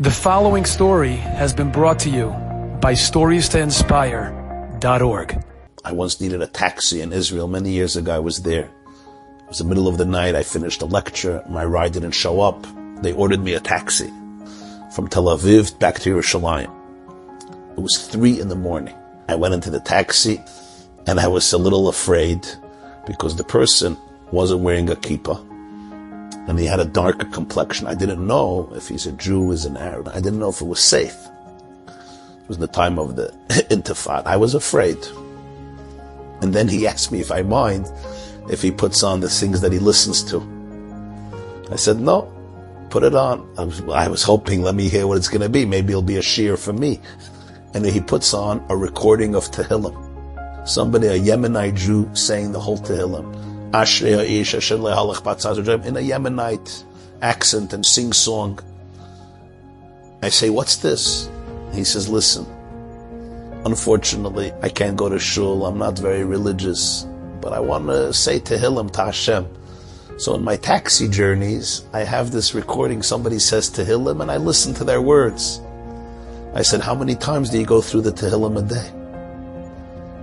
The following story has been brought to you by StoriesToInspire.org. I once needed a taxi in Israel. Many years ago, I was there. It was the middle of the night. I finished a lecture. My ride didn't show up. They ordered me a taxi from Tel Aviv back to Yerushalayim. It was 3 a.m. I went into the taxi and I was a little afraid because the person wasn't wearing a kippah and he had a darker complexion. I didn't know if he's a Jew, is an Arab. I didn't know if it was safe. It was the time of the Intifada. I was afraid. And then he asked me if I mind if he puts on the things that he listens to. I said, no, put it on. I was hoping, let me hear what it's going to be. Maybe it'll be a shiur for me. And he puts on a recording of Tehillim. Somebody, a Yemenite Jew, saying the whole Tehillim. Ashrei ha'ish asher lehalach b'atzaz ha'jayim, in a Yemenite accent and sing-song. I say, what's this? He says, listen, unfortunately, I can't go to shul. I'm not very religious, but I want to say Tehillim to Hashem. So in my taxi journeys, I have this recording. Somebody says Tehillim, and I listen to their words. I said, how many times do you go through the Tehillim a day?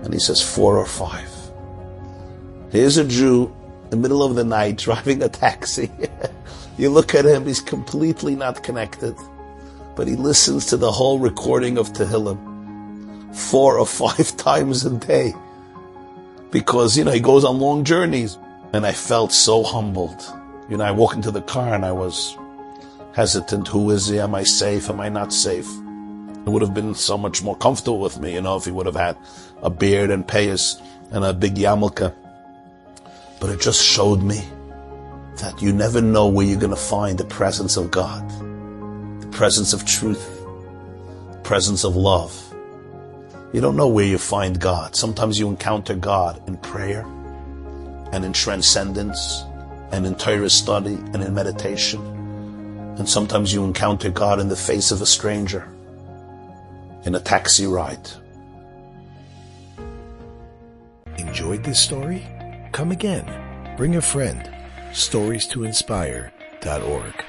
And he says, 4 or 5. Here's a Jew in the middle of the night driving a taxi. You look at him, he's completely not connected. But he listens to the whole recording of Tehillim 4 or 5 times a day. Because, he goes on long journeys. And I felt so humbled. I walked into the car and I was hesitant. Who is he? Am I safe? Am I not safe? It would have been so much more comfortable with me, if he would have had a beard and payas and a big yarmulke. But it just showed me that you never know where you're going to find the presence of God, the presence of truth, the presence of love. You don't know where you find God. Sometimes you encounter God in prayer and in transcendence and in Torah study and in meditation. And sometimes you encounter God in the face of a stranger, in a taxi ride. Enjoyed this story? Come again. Bring a friend. StoriesToInspire.org.